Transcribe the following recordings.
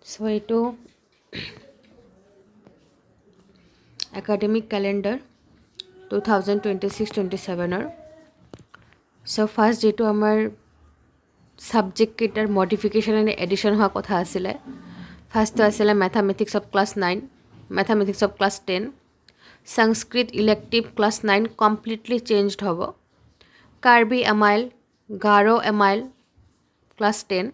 So এইটো academic calendar 2026-27 so first যেটো আমাৰ সাবজেক্ট কেইটাৰ মডিফিকেশ্যন এণ্ড এডিশ্যন হোৱা কথা আছিলে ফাৰ্ষ্টটো আছিলে mathematics of class 9 mathematics of class 10 Sanskrit elective class 9 completely changed হ'ব Karbi MIL Garo MIL class 10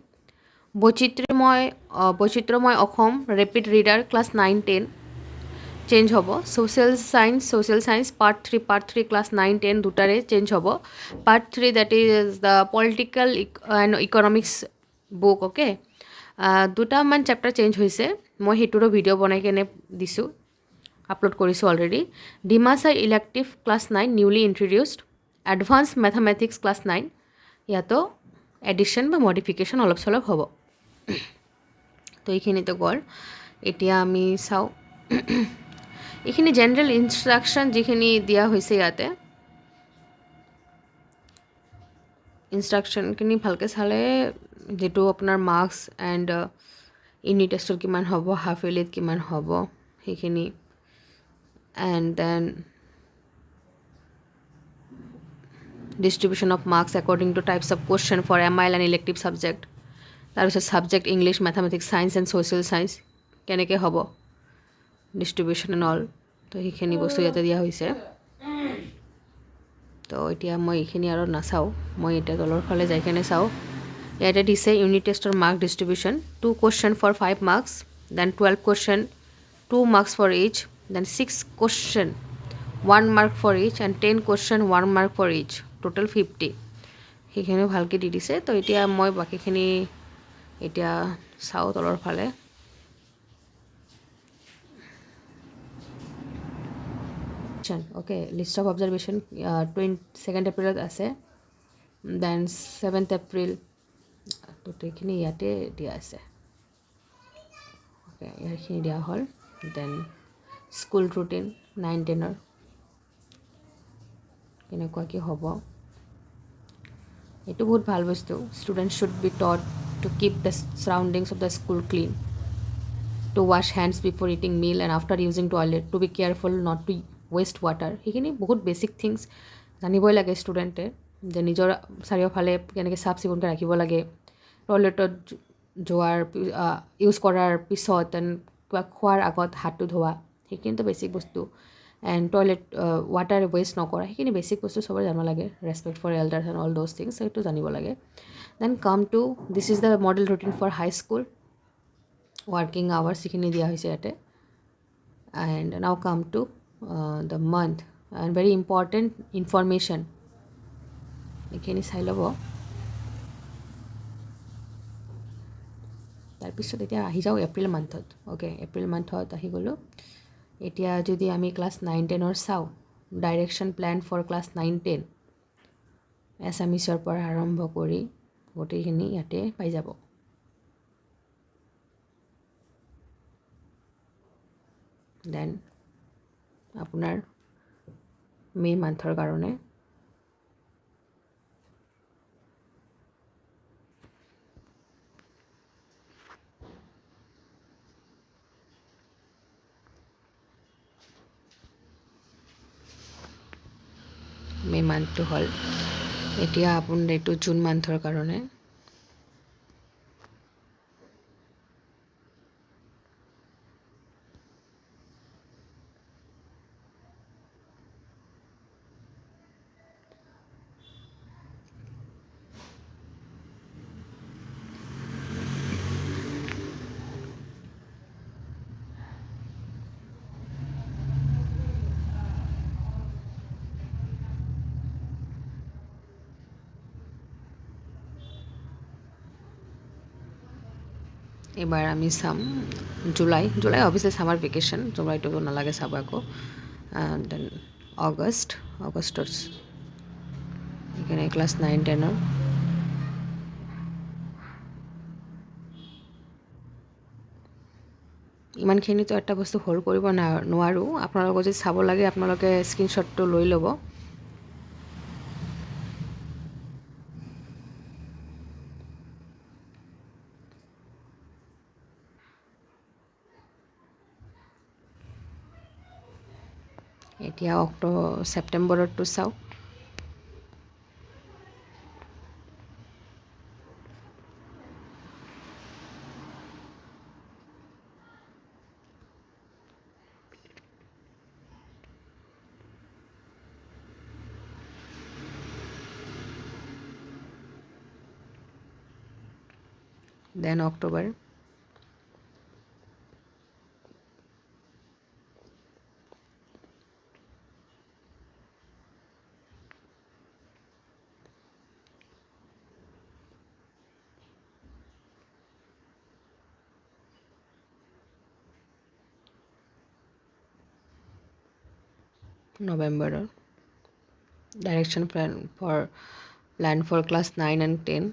বৈচিত্ৰ্যময় Assam rapid reader class 9-10 change হ'ব social science part 3 class 9-10 দুটাৰে চেঞ্জ হ'ব part 3 that is the political and economics book okay দুটামান chapter change হৈছে মই সেইটোৰো video' বনাই কেনে দিছোঁ আপলোড কৰিছোঁ already Dimasa elective class 9 newly introduced advance mathematics class 9 ইয়াতো এডিশ্যন বা মডিফিকেশ্যন অলপ চলপ হ'ব তো এইখিনিতো গ'ল এতিয়া আমি চাওঁ এইখিনি জেনেৰেল ইনষ্ট্ৰাকশ্যন যিখিনি দিয়া হৈছে ইয়াতে ইনষ্ট্ৰাকশ্যনখিনি ভালকৈ চালে যেটো আপোনাৰ মাৰ্কছ এণ্ড ইউনিট টেষ্টৰ কিমান হ'ব হাফ ইয়াৰলিত কিমান হ'ব সেইখিনি and then distribution of marks according to types of question for MIL and elective subject তাৰপিছত subject English mathematics science and social science কেনেকৈ হ'ব ডিষ্ট্ৰিবিউশ্যন এণ্ড অল তো সেইখিনি বস্তু ইয়াতে দিয়া হৈছে তো এতিয়া মই এইখিনি আৰু নাচাওঁ মই এতিয়া তলৰ ফালে যাই কেনে চাওঁ ইয়াতে দিছে ইউনিট টেষ্টৰ mark distribution 2 question for 5 marks then 12 question 2 marks for each then 6 question 1 mark for each and 10 question 1 mark for each total 50 সেইখিনিও ভালকৈ দি দিছে তো এতিয়া মই বাকীখিনি এতিয়া চাওঁ তলৰ ফালে okay list of observation 22nd এপ্ৰিলত আছে দেন 7th এপ্ৰিল তো এইখিনি ইয়াতে দিয়া আছে okay ইয়াৰখিনি দিয়া হ'ল দেন স্কুল ৰুটিন 9-10 কেনেকুৱা কি হ'ব এইটো বহুত ভাল বস্তু student should be taught to keep the surroundings of the school clean to wash hands before eating meal and after using toilet to be careful not to waste water সেইখিনি বহুত basic things জানিবই লাগে ষ্টুডেণ্টে যে নিজৰ চাৰিওফালে কেনেকৈ চাফ চিকুণকৈ ৰাখিব লাগে টয়লেটত যোৱাৰ ইউজ কৰাৰ পিছত এণ্ড কিবা খোৱাৰ আগত হাতটো ধোৱা সেইখিনিতো বেছিক বস্তু এণ্ড টয়লেট ৱাটাৰ ৱেষ্ট নকৰা সেইখিনি বেছিক বস্তু চবৰে জানিব লাগে respect for elders and all those things সেইটো জানিব লাগে then come to this is the model routine for high school working hours এইখিনি দিয়া হৈছে ইয়াতে and now come to the month and very important information এইখিনি চাই ল'ব তাৰপিছত এতিয়া আহি যাওঁ এপ্ৰিল মান্থত অ'কে এপ্ৰিল মান্থত আহি গ'লোঁ এতিয়া যদি আমি ক্লাছ 9-10 চাওঁ ডাইৰেকশ্যন প্লেন ফৰ ক্লাছ 9-10 এছামিছৰ পৰা আৰম্ভ কৰি গোটেইখিনি ইয়াতে পাই যাব দেন আপোনাৰ মে মান্থৰ কাৰণে মে মান্থটো হ'ল এতিয়া আপোনাৰ এইটো জুন মান্থৰ কাৰণে এবাৰ আমি চাম জুলাই অবভিয়াছলি ছামাৰ ভেকেশ্যন জুলাইটো নালাগে চাব আকৌ দেন আগষ্টৰ এইখিনি ক্লাছ 9-10 ইমানখিনিতো এটা বস্তু হোল্ড কৰিব নোৱাৰোঁ আপোনালোকে যদি চাব লাগে আপোনালোকে স্ক্ৰীনশ্বটটো লৈ ল'ব এতিয়া ছেপ্টেম্বৰতো চাওঁ। দেন অক্টোবৰ, নৱেম্বৰৰ direction plan for class 9 and 10,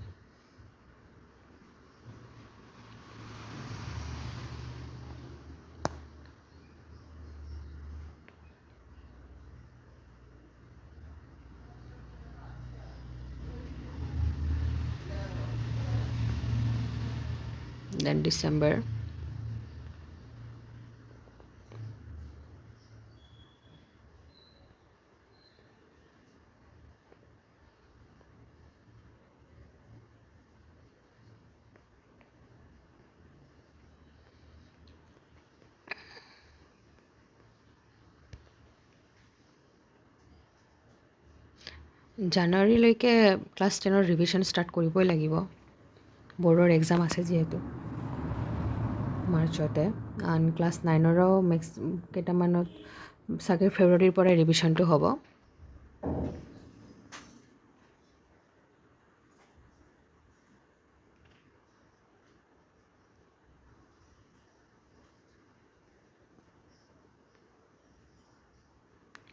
then December, জানুৱাৰীলৈকে ক্লাছ 10ৰ ৰিভিজন ষ্টাৰ্ট কৰিবই লাগিব, বৰ্ডৰ এক্সাম আছে যিহেতু মাৰ্চতে। ক্লাছ 9ৰও কেইটামানত চাগে ফেব্ৰুৱাৰীৰ পৰাই ৰিভিশ্যনটো হ'ব।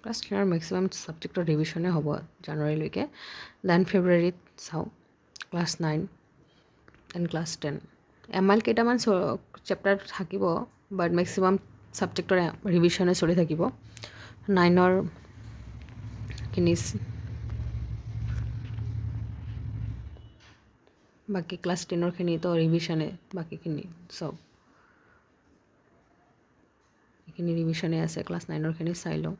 ক্লাছ 10ৰ মেক্সিমাম ছাবজেক্টৰ ৰিভিশ্যনে হ'ব জানুৱাৰীলৈকে। দেন ফেব্ৰুৱাৰীত চাওঁ ক্লাছ 9 এণ্ড ক্লাছ 10। কেইটামান চেপ্টাৰ থাকিব, বাট মেক্সিমাম ছাবজেক্টৰ ৰিভিশ্যনে চলি থাকিব। 9ৰ খিনি বাকী ক্লাছ 10ৰখিনিতো ৰিভিশ্যনে, বাকীখিনি চব এইখিনি ৰিভিশ্যনে আছে। ক্লাছ 9ৰখিনি চাই লওঁ।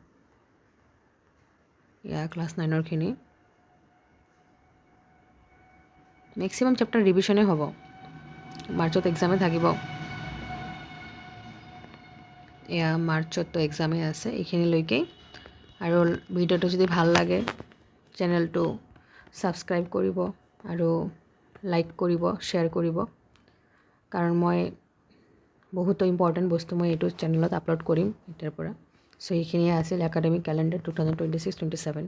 ক্লাছ 9ৰখিনি মেক্সিমাম চেপ্টাৰ ৰিভিশ্যনে হ'ব, মাৰ্চত এক্সামে থাকিব। মাৰ্চততো এক্সামেই আছে এইখিনিলৈকেই। আৰু ভিডিঅ'টো যদি ভাল লাগে চেনেলটো ছাবস্ক্ৰাইব কৰিব আৰু লাইক কৰিব, শ্বেয়াৰ কৰিব, কাৰণ মই বহুতো ইম্পৰ্টেণ্ট বস্তু মই এইটো চেনেলত আপলোড কৰিম এতিয়াৰ পৰা। চ' এইখিনিয়ে আছিল একাডেমিক কেলেণ্ডাৰ 2026-27।